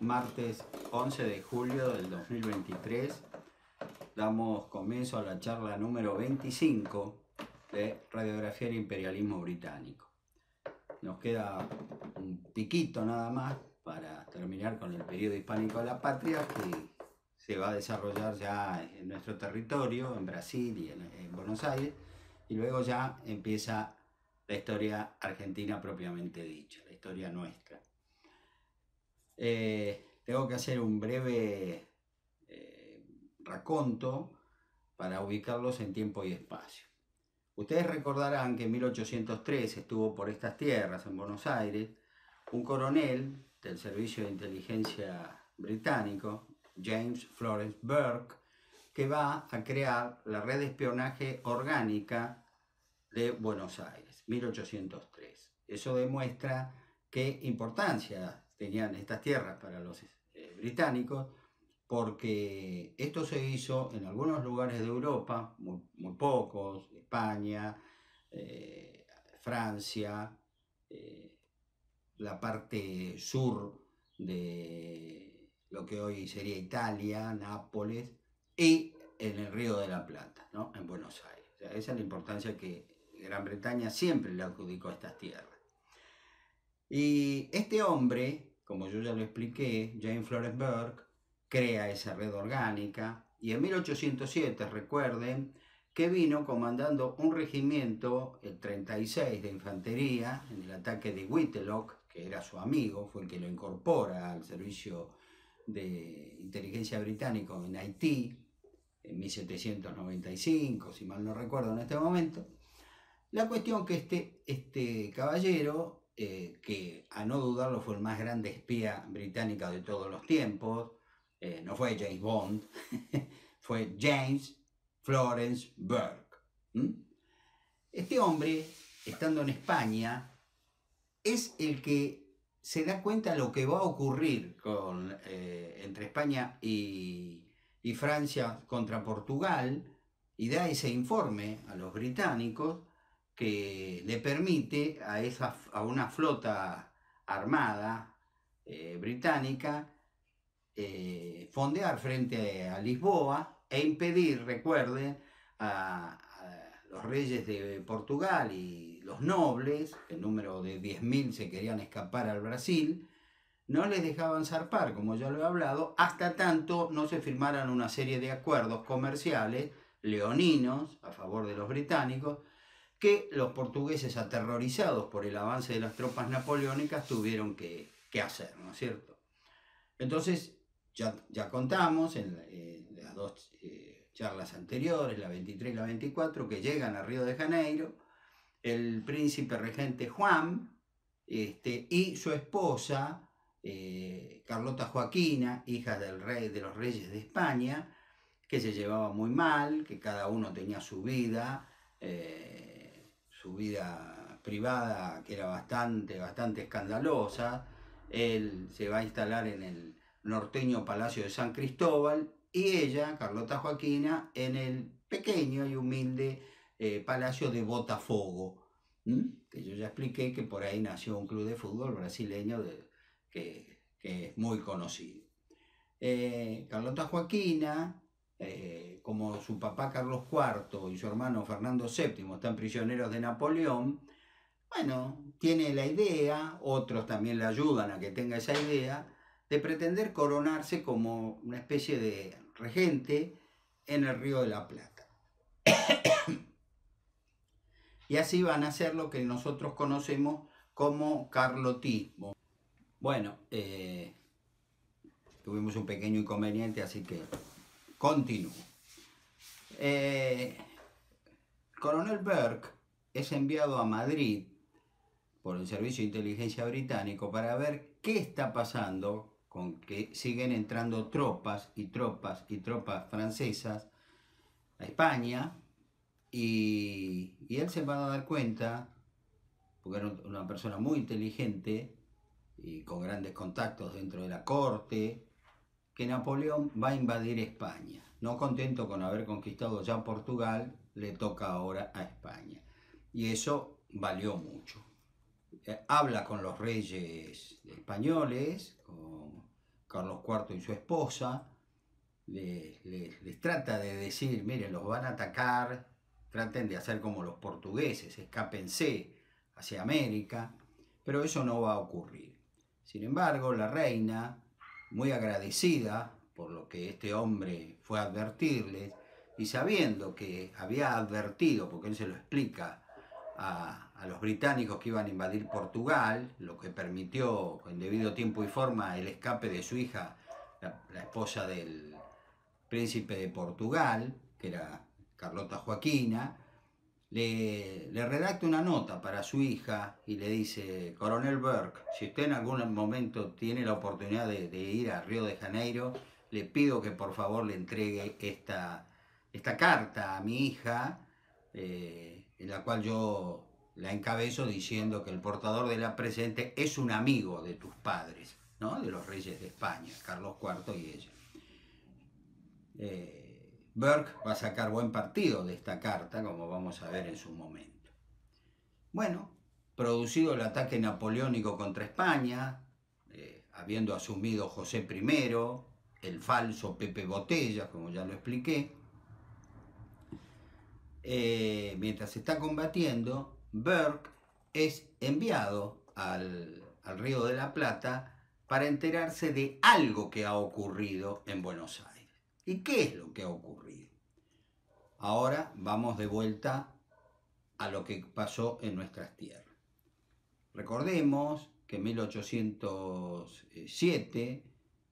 martes 11 de julio del 2023. Damos comienzo a la charla número 25 de Radiografía del Imperialismo Británico. Nos queda un piquito nada más para terminar con el periodo hispánico de la patria, que se va a desarrollar ya en nuestro territorio, en Brasil y en Buenos Aires, y luego ya empieza la historia argentina propiamente dicha, la historia nuestra. Tengo que hacer un breve raconto para ubicarlos en tiempo y espacio. Ustedes recordarán que en 1803 estuvo por estas tierras, en Buenos Aires, un coronel del Servicio de Inteligencia británico, James Florence Burke, que va a crear la red de espionaje orgánica de Buenos Aires, 1803. Eso demuestra qué importancia tenían estas tierras para los británicos, porque esto se hizo en algunos lugares de Europa, muy pocos, España, Francia, la parte sur de lo que hoy sería Italia, Nápoles, y en el Río de la Plata, ¿no? En Buenos Aires. O sea, esa es la importancia que Gran Bretaña siempre le adjudicó a estas tierras. Y este hombre, como yo ya lo expliqué, James Florence Burke, crea esa red orgánica, y en 1807, recuerden, que vino comandando un regimiento, el 36 de infantería, en el ataque de Whitlock, que era su amigo, fue el que lo incorpora al servicio de inteligencia británico en Haití, en 1795, si mal no recuerdo en este momento. La cuestión que este caballero, que a no dudarlo fue el más grande espía británica de todos los tiempos, no fue James Bond, fue James Florence Burke. Este hombre, estando en España, es el que se da cuenta de lo que va a ocurrir entre España y Francia contra Portugal, y da ese informe a los británicos que le permite a una flota armada británica fondear frente a Lisboa e impedir, recuerden, a los reyes de Portugal y los nobles, el número de 10.000 se querían escapar al Brasil, no les dejaban zarpar, como ya lo he hablado, hasta tanto no se firmaran una serie de acuerdos comerciales leoninos a favor de los británicos, que los portugueses, aterrorizados por el avance de las tropas napoleónicas, tuvieron que hacer, ¿no es cierto? Entonces, ya contamos en las dos charlas anteriores, la 23 y la 24, que llegan a Río de Janeiro el príncipe regente Juan y su esposa, Carlota Joaquina, hija del rey de los reyes de España, que se llevaba muy mal, que cada uno tenía su vida privada, que era bastante escandalosa. Él se va a instalar en el norteño Palacio de San Cristóbal, y ella, Carlota Joaquina, en el pequeño y humilde Palacio de Botafogo, que yo ya expliqué que por ahí nació un club de fútbol brasileño que es muy conocido. Carlota Joaquina, como su papá Carlos IV y su hermano Fernando VII están prisioneros de Napoleón, bueno, tiene la idea, otros también le ayudan a que tenga esa idea, de pretender coronarse como una especie de regente en el Río de la Plata. Y así van a hacer lo que nosotros conocemos como carlotismo. Bueno, tuvimos un pequeño inconveniente, así que continúo. Coronel Burke es enviado a Madrid por el Servicio de Inteligencia británico para ver qué está pasando con que siguen entrando tropas francesas a España, y él se va a dar cuenta, porque era una persona muy inteligente y con grandes contactos dentro de la corte, que Napoleón va a invadir España. No contento con haber conquistado ya Portugal, le toca ahora a España. Y eso valió mucho. Habla con los reyes españoles, con Carlos IV y su esposa, les trata de decir, miren, los van a atacar, traten de hacer como los portugueses, escápense hacia América, pero eso no va a ocurrir. Sin embargo, la reina, muy agradecida por lo que este hombre fue a advertirles, y sabiendo que había advertido, porque él se lo explica, a los británicos que iban a invadir Portugal, lo que permitió en debido tiempo y forma el escape de su hija, la esposa del príncipe de Portugal, que era Carlota Joaquina, le redacta una nota para su hija y le dice: Coronel Burke, si usted en algún momento tiene la oportunidad de ir a Río de Janeiro, le pido que por favor le entregue esta carta a mi hija, en la cual yo la encabezo diciendo que el portador de la presente es un amigo de tus padres, ¿no? De los reyes de España, Carlos IV y ella. Burke va a sacar buen partido de esta carta, como vamos a ver en su momento. Bueno, producido el ataque napoleónico contra España, habiendo asumido José I, el falso Pepe Botella, como ya lo expliqué, mientras se está combatiendo, Burke es enviado al Río de la Plata para enterarse de algo que ha ocurrido en Buenos Aires. ¿Y qué es lo que ha ocurrido? Ahora vamos de vuelta a lo que pasó en nuestras tierras. Recordemos que en 1807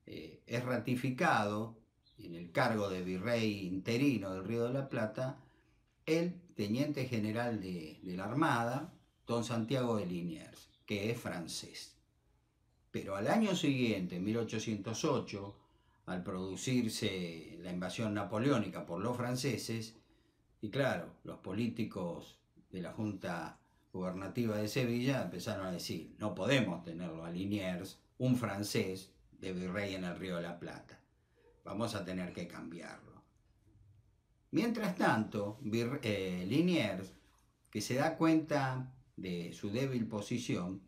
es ratificado en el cargo de virrey interino del Río de la Plata el teniente general de la Armada, don Santiago de Liniers, que es francés. Pero al año siguiente, en 1808, al producirse la invasión napoleónica por los franceses, y claro, los políticos de la Junta Gubernativa de Sevilla empezaron a decir: no podemos tenerlo a Liniers, un francés, de virrey en el Río de la Plata, vamos a tener que cambiarlo. Mientras tanto, Liniers, que se da cuenta de su débil posición,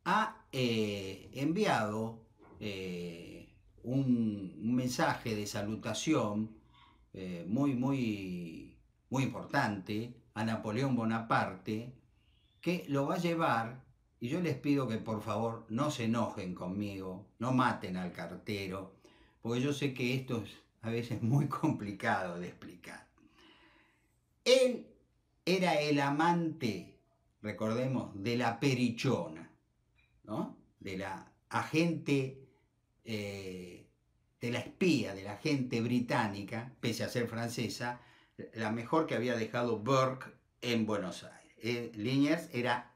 ha enviado un mensaje de salutación muy importante a Napoleón Bonaparte, que lo va a llevar, y yo les pido que por favor no se enojen conmigo, no maten al cartero, porque yo sé que esto es a veces muy complicado de explicar. Él era el amante, recordemos, de la Perichona, ¿no? De la agente, de la espía, de la agente británica, pese a ser francesa, la mejor que había dejado Burke en Buenos Aires. Liniers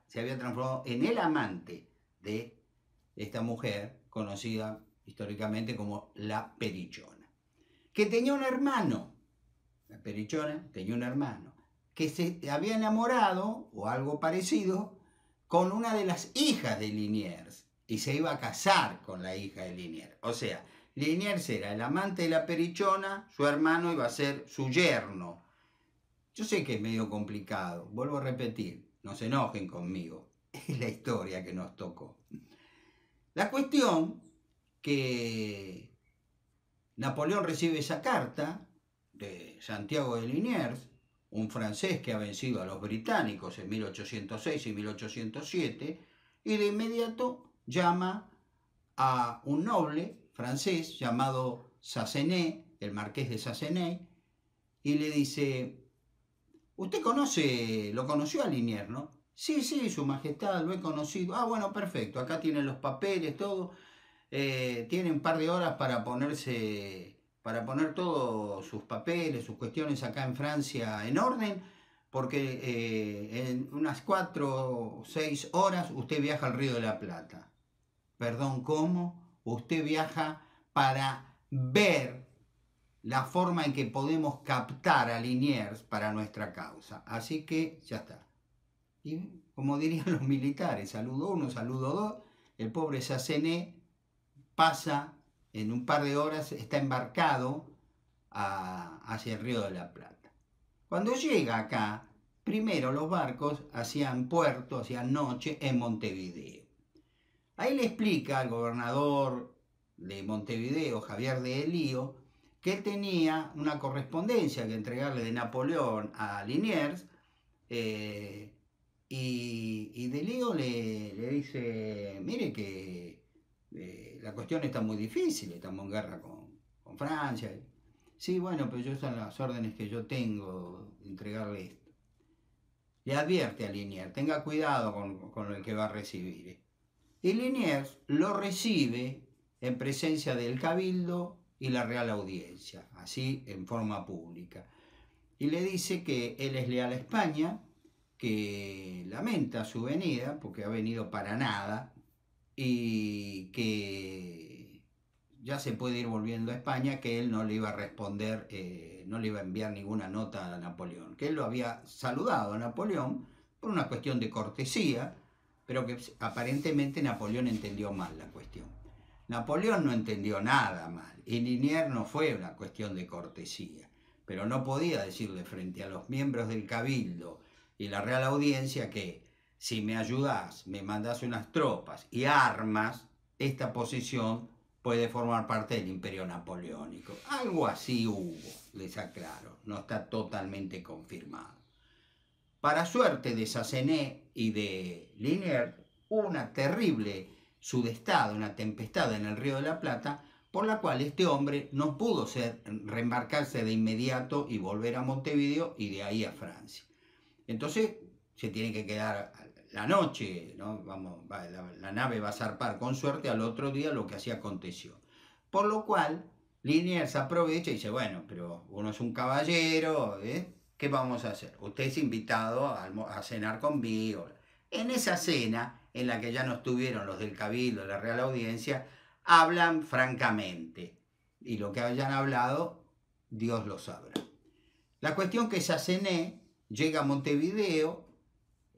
se había transformado en el amante de esta mujer, conocida históricamente como la Perichona, que tenía un hermano. La Perichona tenía un hermano que se había enamorado, o algo parecido, con una de las hijas de Liniers, y se iba a casar con la hija de Liniers. O sea, Liniers era el amante de la Perichona, su hermano iba a ser su yerno. Yo sé que es medio complicado, vuelvo a repetir, no se enojen conmigo, es la historia que nos tocó. La cuestión que Napoleón recibe esa carta de Santiago de Liniers, un francés que ha vencido a los británicos en 1806 y 1807, y de inmediato llama a un noble francés llamado Sassenet, el marqués de Sassenet, y le dice: usted lo conoció a Liniers, ¿no? Sí, su majestad, lo he conocido. Ah, bueno, perfecto, acá tienen los papeles, todo. Tiene un par de horas para poner todos sus papeles, sus cuestiones acá en Francia en orden, porque en unas 4 o 6 horas usted viaja al Río de la Plata. Perdón, ¿cómo? Usted viaja para ver la forma en que podemos captar a Liniers para nuestra causa. Así que ya está. Y como dirían los militares, saludo 1, saludo 2, el pobre Sassenet pasa en un par de horas, está embarcado hacia el Río de la Plata. Cuando llega acá, primero los barcos hacían puerto, hacían noche en Montevideo. Ahí le explica al gobernador de Montevideo, Javier de Elío, que él tenía una correspondencia que entregarle de Napoleón a Liniers, y de Elío le dice, mire que la cuestión está muy difícil, estamos en guerra con Francia. Sí, bueno, pero yo son las órdenes que yo tengo de entregarle esto. Le advierte a Liniers, tenga cuidado con el que va a recibir. Y Liniers lo recibe en presencia del Cabildo y la Real Audiencia, así en forma pública. Y le dice que él es leal a España, que lamenta su venida porque ha venido para nada y que ya se puede ir volviendo a España, que él no le iba a responder, no le iba a enviar ninguna nota a Napoleón, que él lo había saludado a Napoleón por una cuestión de cortesía, pero que aparentemente Napoleón entendió mal la cuestión. Napoleón no entendió nada mal, y Liniers no fue una cuestión de cortesía, pero no podía decirle frente a los miembros del Cabildo y la Real Audiencia que si me ayudás, me mandás unas tropas y armas, esta posición puede formar parte del Imperio Napoleónico. Algo así hubo, les aclaro, no está totalmente confirmado. Para suerte de Sassenet y de Liniers, una terrible sudestada, una tempestad en el Río de la Plata, por la cual este hombre no pudo reembarcarse de inmediato y volver a Montevideo y de ahí a Francia. Entonces se tiene que quedar la noche, ¿no? La nave va a zarpar con suerte al otro día, lo que así aconteció. Por lo cual Liniers aprovecha y dice, bueno, pero uno es un caballero, ¿qué vamos a hacer? Usted es invitado a cenar conmigo. En esa cena, en la que ya no estuvieron los del Cabildo, la Real Audiencia, hablan francamente. Y lo que hayan hablado, Dios lo sabrá. La cuestión que Sassenet llega a Montevideo,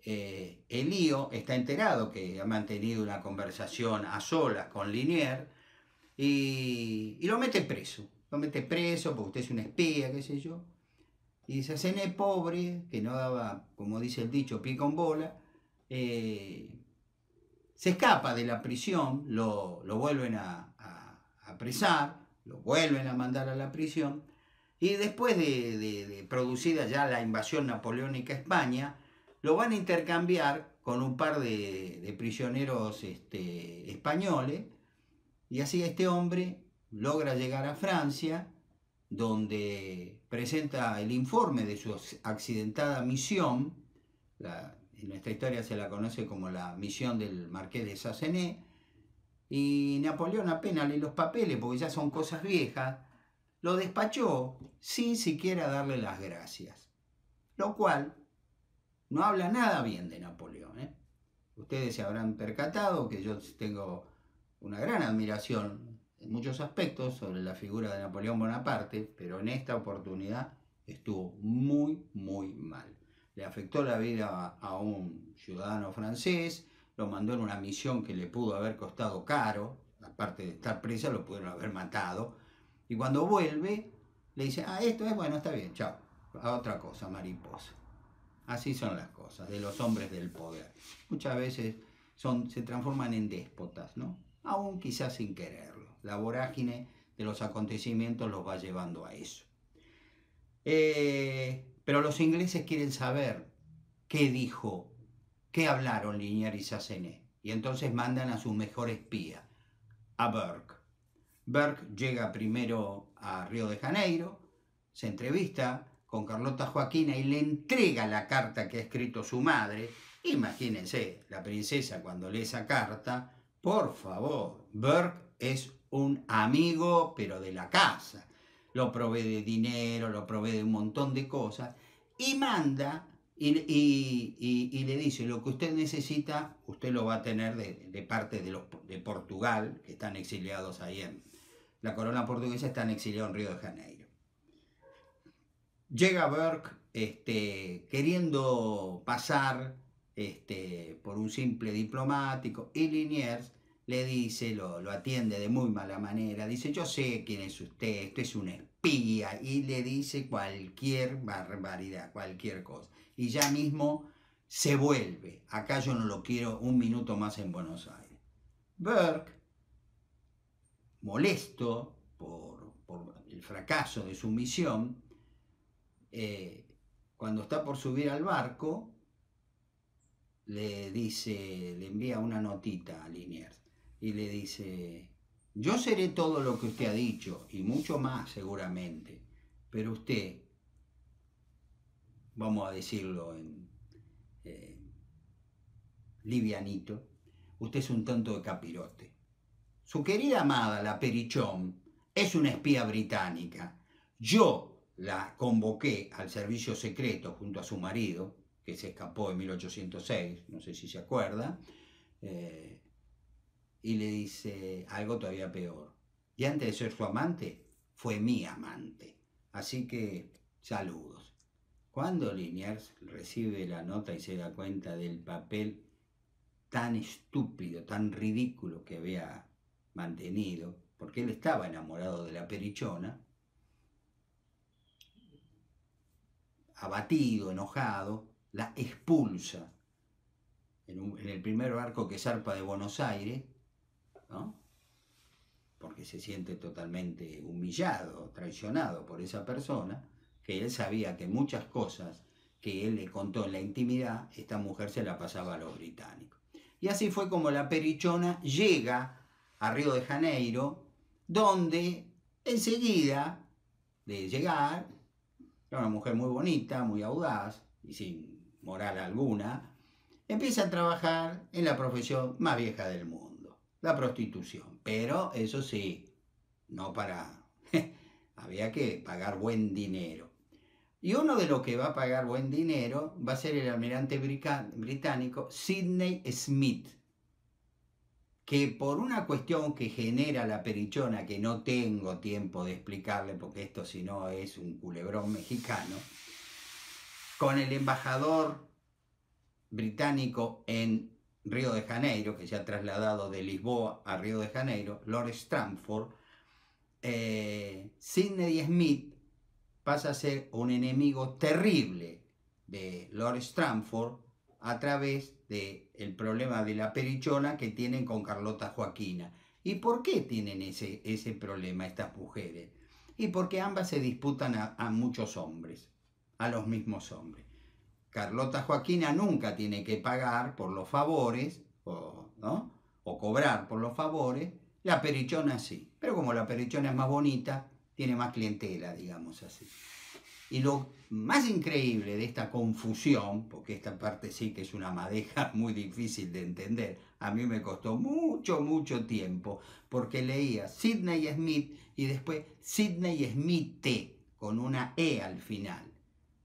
Elío está enterado que ha mantenido una conversación a solas con Liniers y lo mete preso. Lo mete preso porque usted es un espía, qué sé yo. Y Sassenet, pobre, que no daba, como dice el dicho, pie con bola, se escapa de la prisión, lo vuelven a apresar, lo vuelven a mandar a la prisión, y después de producida ya la invasión napoleónica a España, lo van a intercambiar con un par de prisioneros españoles, y así este hombre logra llegar a Francia, donde presenta el informe de su accidentada misión. En nuestra historia se la conoce como la misión del Marqués de Sassenet, y Napoleón apenas lee los papeles, porque ya son cosas viejas, lo despachó sin siquiera darle las gracias, lo cual no habla nada bien de Napoleón. Ustedes se habrán percatado que yo tengo una gran admiración en muchos aspectos sobre la figura de Napoleón Bonaparte, pero en esta oportunidad estuvo muy, muy mal. Le afectó la vida a un ciudadano francés, lo mandó en una misión que le pudo haber costado caro, aparte de estar presa, lo pudieron haber matado, y cuando vuelve, le dice, esto es bueno, está bien, chao, a otra cosa, mariposa. Así son las cosas de los hombres del poder. Muchas veces se transforman en déspotas, ¿no? Aún quizás sin quererlo. La vorágine de los acontecimientos los va llevando a eso. Pero los ingleses quieren saber qué dijo, qué hablaron Liniers y Sassenet. Y entonces mandan a su mejor espía, a Burke. Burke llega primero a Río de Janeiro, se entrevista con Carlota Joaquina y le entrega la carta que ha escrito su madre. Imagínense, la princesa cuando lee esa carta, por favor, Burke es un amigo, pero de la casa. Lo provee de dinero, lo provee de un montón de cosas, y manda y le dice, lo que usted necesita, usted lo va a tener de parte de Portugal, que están exiliados ahí en la corona portuguesa, están exiliados en Río de Janeiro. Llega Burke queriendo pasar por un simple diplomático, y Liniers le dice, lo atiende de muy mala manera, dice, yo sé quién es usted es un espía, y le dice cualquier barbaridad, cualquier cosa, y ya mismo se vuelve, acá yo no lo quiero un minuto más en Buenos Aires. Burke, molesto por el fracaso de su misión, cuando está por subir al barco, le envía una notita a Liniers y le dice: yo seré todo lo que usted ha dicho y mucho más seguramente, pero usted, vamos a decirlo en livianito, usted es un tonto de capirote. Su querida amada, la Perichón, es una espía británica. Yo la convoqué al servicio secreto junto a su marido, que se escapó en 1806, no sé si se acuerda, y le dice algo todavía peor. Y antes de ser su amante, fue mi amante. Así que, saludos. Cuando Liniers recibe la nota y se da cuenta del papel tan estúpido, tan ridículo que había mantenido, porque él estaba enamorado de la Perichona, abatido, enojado, la expulsa en el primer barco que zarpa de Buenos Aires, ¿no? Porque se siente totalmente humillado, traicionado por esa persona, que él sabía que muchas cosas que él le contó en la intimidad, esta mujer se la pasaba a los británicos. Y así fue como la Perichona llega a Río de Janeiro, donde enseguida de llegar, era una mujer muy bonita, muy audaz y sin moral alguna, empieza a trabajar en la profesión más vieja del mundo, la prostitución. Pero eso sí, no para... había que pagar buen dinero. Y uno de los que va a pagar buen dinero va a ser el almirante británico Sidney Smith, que por una cuestión que genera la Perichona, que no tengo tiempo de explicarle porque esto si no es un culebrón mexicano, con el embajador británico en Río de Janeiro, que se ha trasladado de Lisboa a Río de Janeiro, Lord Stamford, Sidney Smith pasa a ser un enemigo terrible de Lord Stamford a través del problema de la Perichona que tienen con Carlota Joaquina. ¿Y por qué tienen ese problema estas mujeres? Y porque ambas se disputan a muchos hombres, a los mismos hombres. Carlota Joaquina nunca tiene que pagar por los favores, ¿no? O cobrar por los favores. La Perichona sí, pero como la Perichona es más bonita, tiene más clientela, digamos así. Y lo más increíble de esta confusión, porque esta parte sí que es una madeja muy difícil de entender, a mí me costó mucho tiempo, porque leía Sidney Smith y después Sidney Smith con una E al final.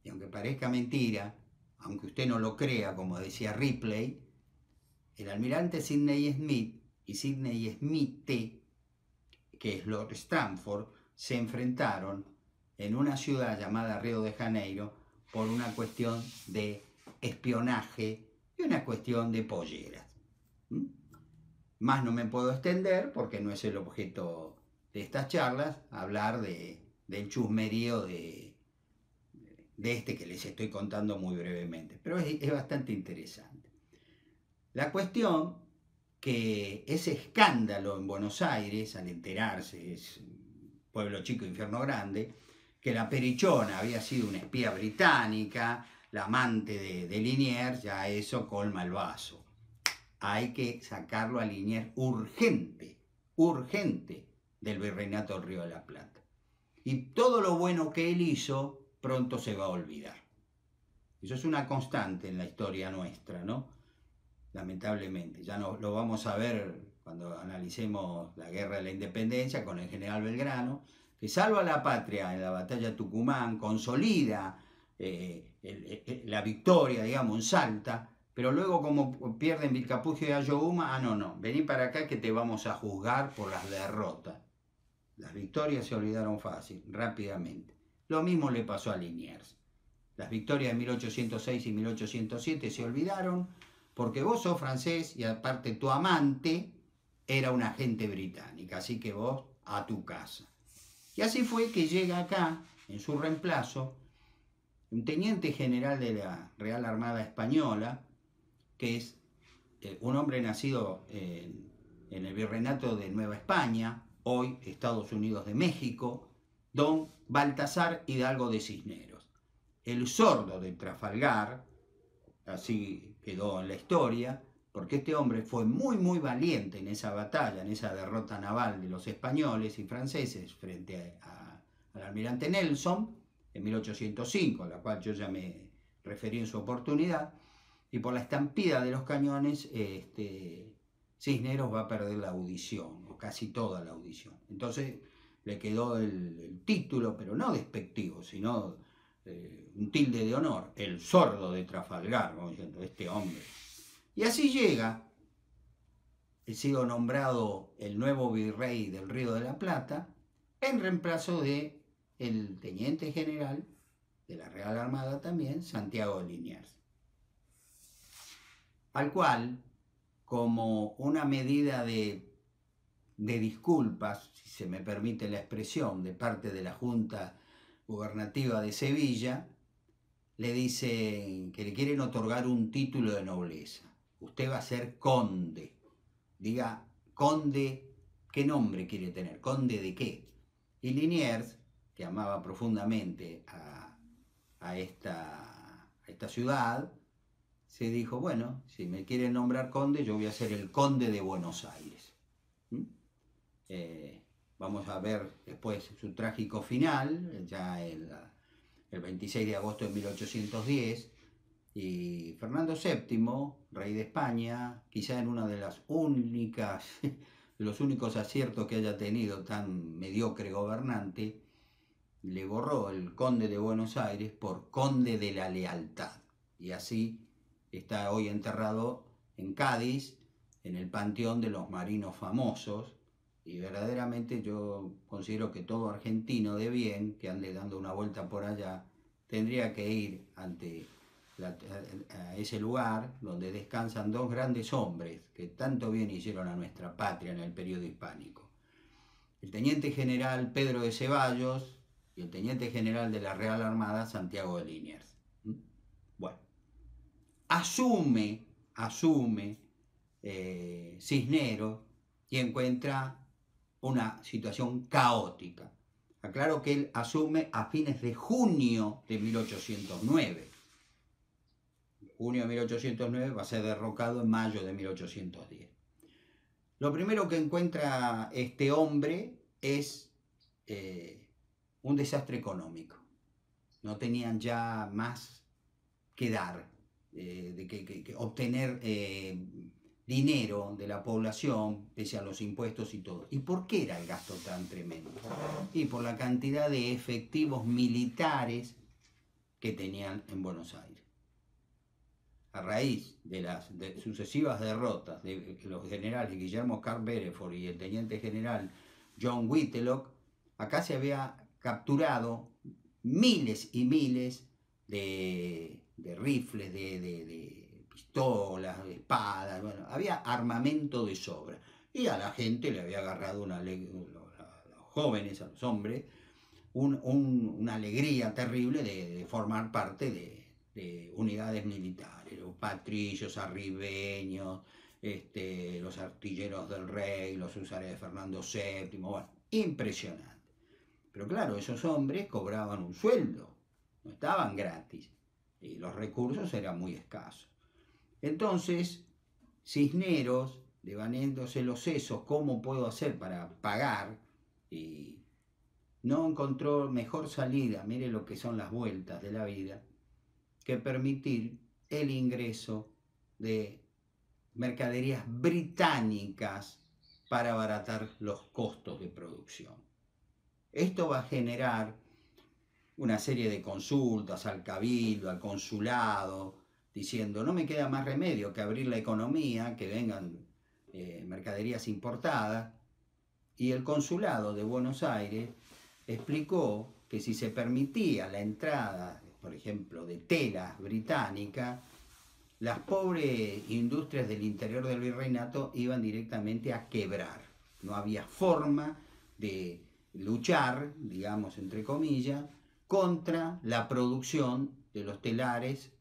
Y aunque parezca mentira, aunque usted no lo crea, como decía Ripley, el almirante Sidney Smith y Sidney Smith, que es Lord Stamford, se enfrentaron en una ciudad llamada Río de Janeiro por una cuestión de espionaje y una cuestión de polleras. Más no me puedo extender porque no es el objeto de estas charlas, hablar del chusmerío de este que les estoy contando muy brevemente, pero es bastante interesante. La cuestión que ese escándalo en Buenos Aires, al enterarse, es pueblo chico, infierno grande, que la Perichona había sido una espía británica, la amante de Liniers, ya eso colma el vaso. Hay que sacarlo a Liniers urgente del virreinato del Río de la Plata. Y todo lo bueno que él hizo pronto se va a olvidar. Eso es una constante en la historia nuestra, ¿no? Lamentablemente. Ya no, lo vamos a ver cuando analicemos la Guerra de la Independencia con el general Belgrano, que salva a la patria en la batalla de Tucumán, consolida la victoria, digamos, en Salta, pero luego como pierden Vilcapugio y Ayohuma, no, vení para acá que te vamos a juzgar por las derrotas. Las victorias se olvidaron fácil, rápidamente. Lo mismo le pasó a Liniers. Las victorias de 1806 y 1807 se olvidaron porque vos sos francés y aparte tu amante era un agente británica, así que vos a tu casa. Y así fue que llega acá, en su reemplazo, un teniente general de la Real Armada Española, que es un hombre nacido en el Virreinato de Nueva España, hoy Estados Unidos de México, don Baltasar Hidalgo de Cisneros, el sordo de Trafalgar, así quedó en la historia, porque este hombre fue muy valiente en esa batalla, en esa derrota naval de los españoles y franceses frente al almirante Nelson en 1805, a la cual yo ya me referí en su oportunidad, y por la estampida de los cañones Cisneros va a perder la audición, o casi toda la audición. Entonces le quedó el título, pero no despectivo, sino un tilde de honor, el sordo de Trafalgar, como diciendo, este hombre. Y así llega, he sido nombrado el nuevo virrey del Río de la Plata, en reemplazo de el teniente general de la Real Armada también, Santiago de Liniers, al cual, como una medida de disculpas, si se me permite la expresión, de parte de la Junta Gubernativa de Sevilla, le dicen que le quieren otorgar un título de nobleza. Usted va a ser conde. Diga, conde, ¿qué nombre quiere tener? ¿Conde de qué? Y Liniers, que amaba profundamente a esta ciudad, se dijo, bueno, si me quieren nombrar conde, yo voy a ser el conde de Buenos Aires. Vamos a ver después su trágico final, ya el 26 de agosto de 1810, y Fernando VII, rey de España, quizá en una de las de los únicos aciertos que haya tenido tan mediocre gobernante, le borró el conde de Buenos Aires por conde de la lealtad, y así está hoy enterrado en Cádiz, en el panteón de los marinos famosos. Y verdaderamente yo considero que todo argentino de bien, que ande dando una vuelta por allá, tendría que ir a ese lugar donde descansan dos grandes hombres que tanto bien hicieron a nuestra patria en el periodo hispánico. El teniente general Pedro de Ceballos y el teniente general de la Real Armada, Santiago de Liniers. Bueno, asume Cisneros y encuentra una situación caótica. Aclaro que él asume a fines de junio de 1809. Junio de 1809 va a ser derrocado en mayo de 1810. Lo primero que encuentra este hombre es un desastre económico. No tenían ya más que dar, que obtener dinero de la población, pese a los impuestos y todo. ¿Y por qué era el gasto tan tremendo? Y por la cantidad de efectivos militares que tenían en Buenos Aires. A raíz de las sucesivas derrotas de los generales Guillermo Carl Bereford y el teniente general John Whitlock, acá se había capturado miles y miles de rifles, de pistolas, de espadas, bueno, había armamento de sobra. Y a la gente le había agarrado a los jóvenes, a los hombres, una alegría terrible de formar parte de unidades militares, los patrillos arribeños, los artilleros del rey, los húsares de Fernando VII, bueno, impresionante. Pero claro, esos hombres cobraban un sueldo, no estaban gratis, y los recursos eran muy escasos. Entonces, Cisneros, devaniéndose los sesos, ¿cómo puedo hacer para pagar? Y no encontró mejor salida, mire lo que son las vueltas de la vida, que permitir el ingreso de mercaderías británicas para abaratar los costos de producción. Esto va a generar una serie de consultas al cabildo, al consulado, diciendo, no me queda más remedio que abrir la economía, que vengan mercaderías importadas. Y el consulado de Buenos Aires explicó que si se permitía la entrada, por ejemplo, de telas británicas, las pobres industrias del interior del virreinato iban directamente a quebrar. No había forma de luchar, digamos, entre comillas, contra la producción de los telares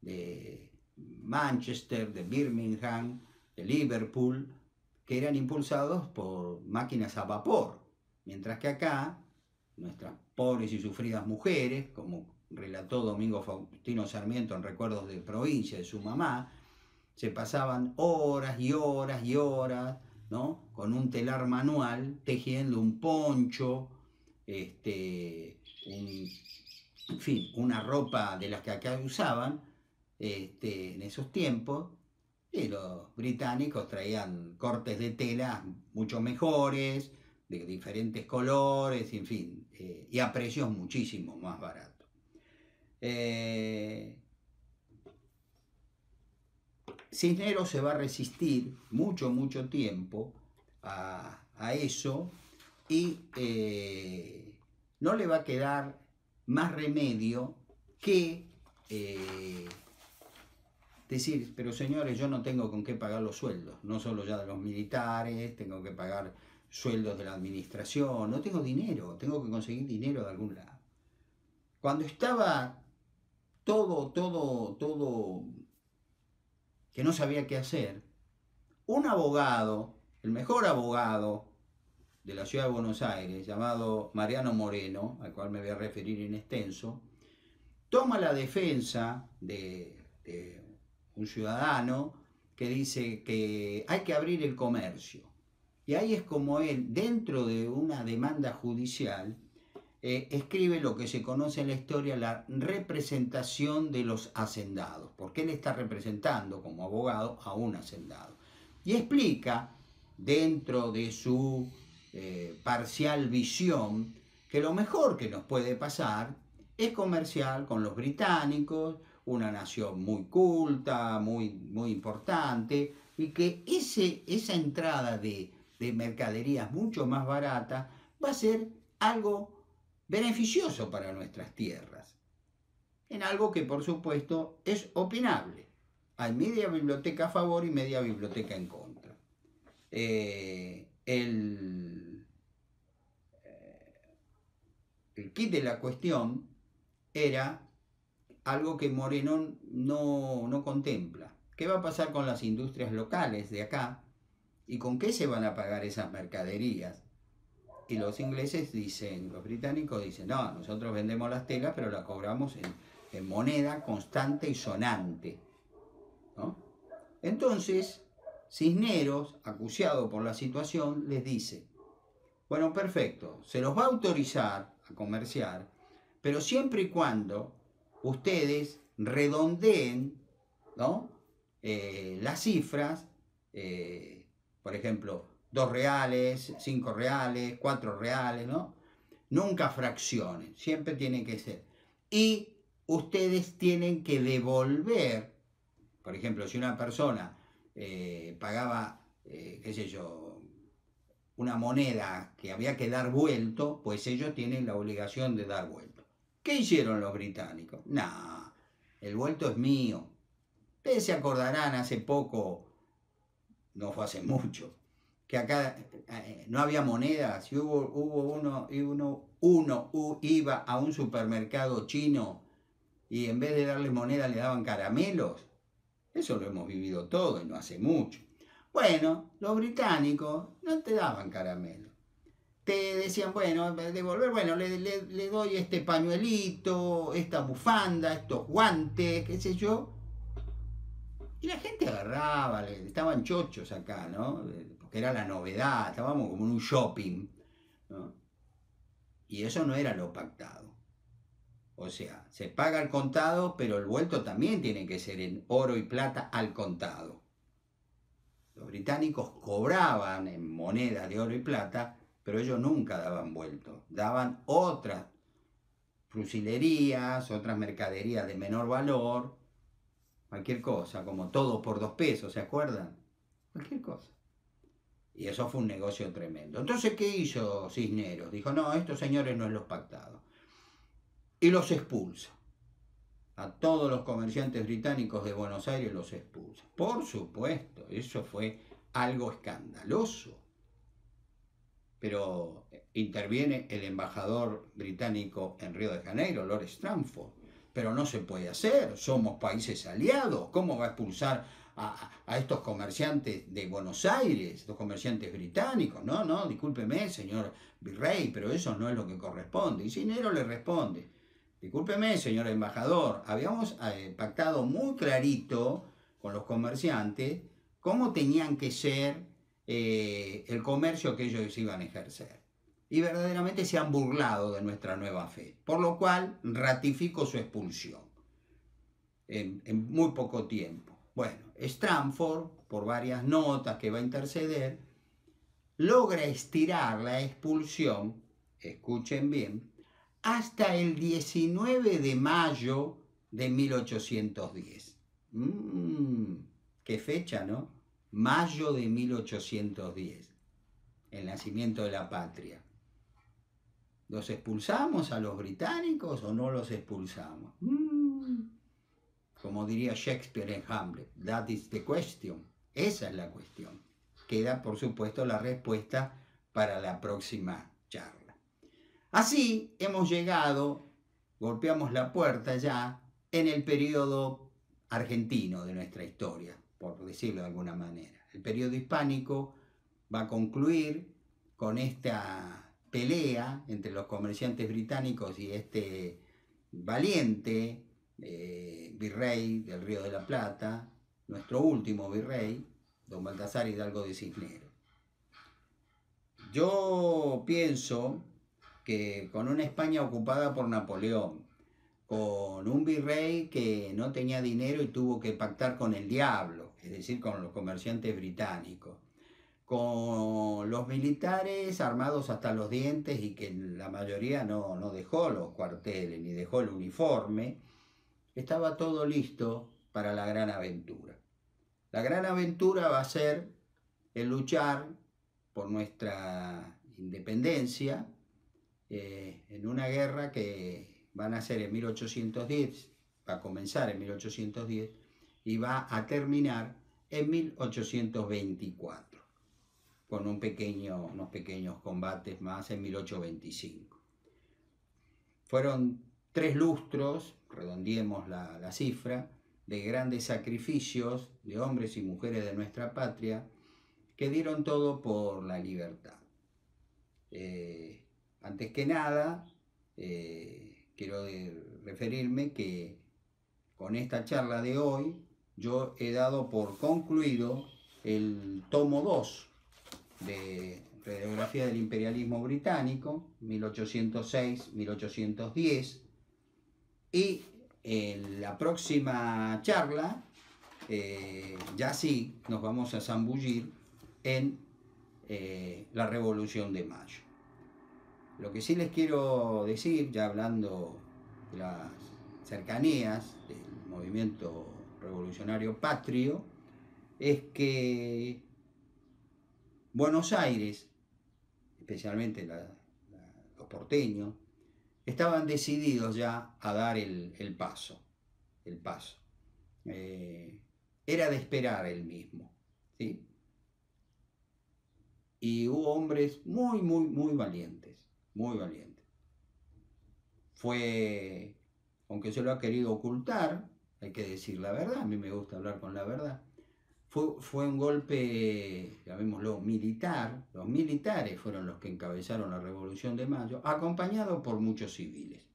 de Manchester, de Birmingham, de Liverpool, que eran impulsados por máquinas a vapor, mientras que acá nuestras pobres y sufridas mujeres, como relató Domingo Faustino Sarmiento en Recuerdos de Provincia de su mamá, se pasaban horas y horas y horas, ¿no?, con un telar manual tejiendo un poncho, en fin, una ropa de las que acá usaban en esos tiempos. Y los británicos traían cortes de tela mucho mejores, de diferentes colores, en fin, y a precios muchísimo más baratos. Cisneros se va a resistir mucho tiempo a eso, y no le va a quedar más remedio que decir, pero señores, yo no tengo con qué pagar los sueldos, no solo ya de los militares, tengo que pagar sueldos de la administración, no tengo dinero, tengo que conseguir dinero de algún lado. Cuando estaba todo, que no sabía qué hacer, un abogado, el mejor abogado de la ciudad de Buenos Aires, llamado Mariano Moreno, al cual me voy a referir en extenso, toma la defensa de un ciudadano que dice que hay que abrir el comercio. Y ahí es como él, dentro de una demanda judicial, escribe lo que se conoce en la historia la representación de los hacendados, porque él está representando como abogado a un hacendado. Y explica, dentro de su parcial visión, que lo mejor que nos puede pasar es comerciar con los británicos, una nación muy culta, muy importante, y que esa entrada de mercaderías mucho más baratas va a ser algo beneficioso para nuestras tierras, en algo que por supuesto es opinable. Hay media biblioteca a favor y media biblioteca en contra. El kit de la cuestión era algo que Moreno no contempla. ¿Qué va a pasar con las industrias locales de acá? ¿Y con qué se van a pagar esas mercaderías? Y los ingleses dicen, los británicos dicen, no, nosotros vendemos las telas, pero las cobramos en moneda constante y sonante, ¿no? Entonces, Cisneros, acuciado por la situación, les dice, bueno, perfecto, se los va a autorizar a comerciar, pero siempre y cuando ustedes redondeen, ¿no?, las cifras, por ejemplo, 2 reales, 5 reales, 4 reales, ¿no? Nunca fraccionen, siempre tienen que ser. Y ustedes tienen que devolver, por ejemplo, si una persona pagaba, qué sé yo, una moneda que había que dar vuelto, pues ellos tienen la obligación de dar vuelto. ¿Qué hicieron los británicos? Nah, el vuelto es mío. Ustedes se acordarán hace poco, no fue hace mucho, que acá no había monedas, y uno iba a un supermercado chino y en vez de darle moneda le daban caramelos. Eso lo hemos vivido todo y no hace mucho. Bueno, los británicos no te daban caramelos. Te decían, bueno, devolver, bueno, le doy este pañuelito, esta bufanda, estos guantes, qué sé yo. Y la gente agarraba, estaban chochos acá, ¿no? Porque era la novedad, estábamos como en un shopping, ¿no? Y eso no era lo pactado. O sea, se paga al contado, pero el vuelto también tiene que ser en oro y plata al contado. Los británicos cobraban en moneda de oro y plata, pero ellos nunca daban vuelto. Daban otras fusilerías, otras mercaderías de menor valor, cualquier cosa, como todo por 2 pesos, ¿se acuerdan? Cualquier cosa. Y eso fue un negocio tremendo. Entonces, ¿qué hizo Cisneros? Dijo, no, estos señores no es los pactados. Y los expulsa. A todos los comerciantes británicos de Buenos Aires los expulsa. Por supuesto, eso fue algo escandaloso. Pero interviene el embajador británico en Río de Janeiro, Lord Stanford. Pero no se puede hacer, somos países aliados. ¿Cómo va a expulsar a estos comerciantes de Buenos Aires, estos comerciantes británicos. No, no, discúlpeme, señor virrey, pero eso no es lo que corresponde. Y Cisneros le responde: discúlpeme, señor embajador, habíamos pactado muy clarito con los comerciantes cómo tenían que ser el comercio que ellos iban a ejercer. Y verdaderamente se han burlado de nuestra nueva fe, por lo cual ratifico su expulsión en muy poco tiempo. Bueno, Stratford, por varias notas que va a interceder, logra estirar la expulsión, escuchen bien, hasta el 19 de mayo de 1810. Qué fecha, ¿no? Mayo de 1810, el nacimiento de la patria. ¿Los expulsamos a los británicos o no los expulsamos? Como diría Shakespeare en Hamlet, that is the question. Esa es la cuestión. Queda, por supuesto, la respuesta para la próxima charla. Así hemos llegado, golpeamos la puerta ya en el periodo argentino de nuestra historia, por decirlo de alguna manera. El periodo hispánico va a concluir con esta pelea entre los comerciantes británicos y este valiente virrey del Río de la Plata, nuestro último virrey, don Baltasar Hidalgo de Cisneros. Yo pienso que con una España ocupada por Napoleón, con un virrey que no tenía dinero y tuvo que pactar con el diablo, es decir, con los comerciantes británicos, con los militares armados hasta los dientes y que la mayoría no dejó los cuarteles ni dejó el uniforme, estaba todo listo para la gran aventura. La gran aventura va a ser el luchar por nuestra independencia en una guerra que va a nacer en 1810, va a comenzar en 1810 y va a terminar en 1824, con unos pequeños combates más en 1825. Fueron 3 lustros, redondeemos la cifra, de grandes sacrificios de hombres y mujeres de nuestra patria que dieron todo por la libertad. Antes que nada, quiero referirme que con esta charla de hoy yo he dado por concluido el tomo 2 de Radiografía del Imperialismo Británico, 1806-1810, y en la próxima charla ya sí nos vamos a zambullir en la Revolución de Mayo. Lo que sí les quiero decir, ya hablando de las cercanías del movimiento revolucionario patrio, es que Buenos Aires, especialmente los porteños, estaban decididos ya a dar el paso. Era de esperar el mismo, ¿sí? Y hubo hombres muy valientes, muy valientes. Fue, aunque se lo ha querido ocultar, hay que decir la verdad, a mí me gusta hablar con la verdad, fue un golpe, llamémoslo, militar. Los militares fueron los que encabezaron la Revolución de Mayo, acompañados por muchos civiles.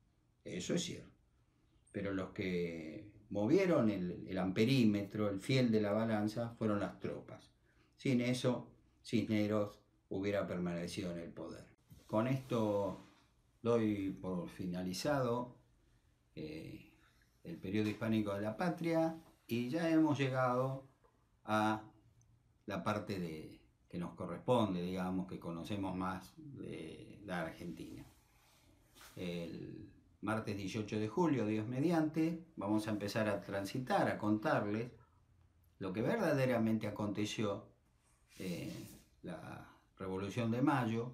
Eso es cierto. Pero los que movieron el amperímetro, el fiel de la balanza, fueron las tropas. Sin eso, Cisneros hubiera permanecido en el poder. Con esto doy por finalizado el periodo hispánico de la patria y ya hemos llegado a la parte que nos corresponde, digamos, que conocemos más de la Argentina. El martes 18 de julio, Dios mediante, vamos a empezar a transitar, a contarles lo que verdaderamente aconteció la Revolución de Mayo,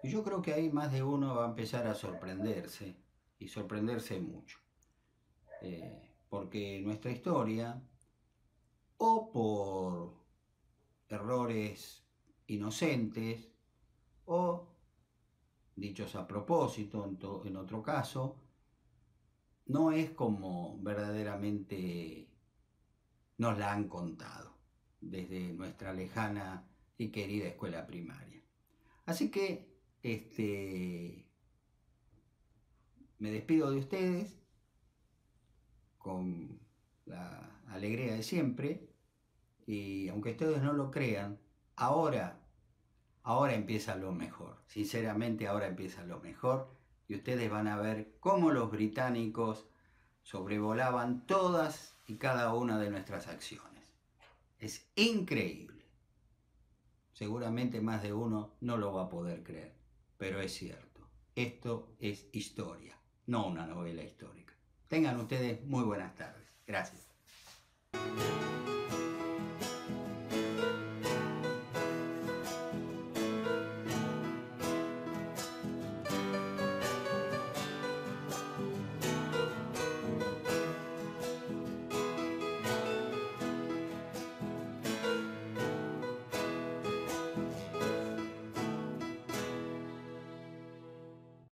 y yo creo que ahí más de uno va a empezar a sorprenderse, y sorprenderse mucho, porque nuestra historia, o por errores inocentes, o dichos a propósito en otro caso, no es como verdaderamente nos la han contado desde nuestra lejana y querida escuela primaria. Así que me despido de ustedes con la alegría de siempre, y aunque ustedes no lo crean, ahora empieza lo mejor. Sinceramente, ahora empieza lo mejor, y ustedes van a ver cómo los británicos sobrevolaban todas y cada una de nuestras acciones. Es increíble. Seguramente más de uno no lo va a poder creer, pero es cierto. Esto es historia, no una novela histórica. Tengan ustedes muy buenas tardes. Gracias.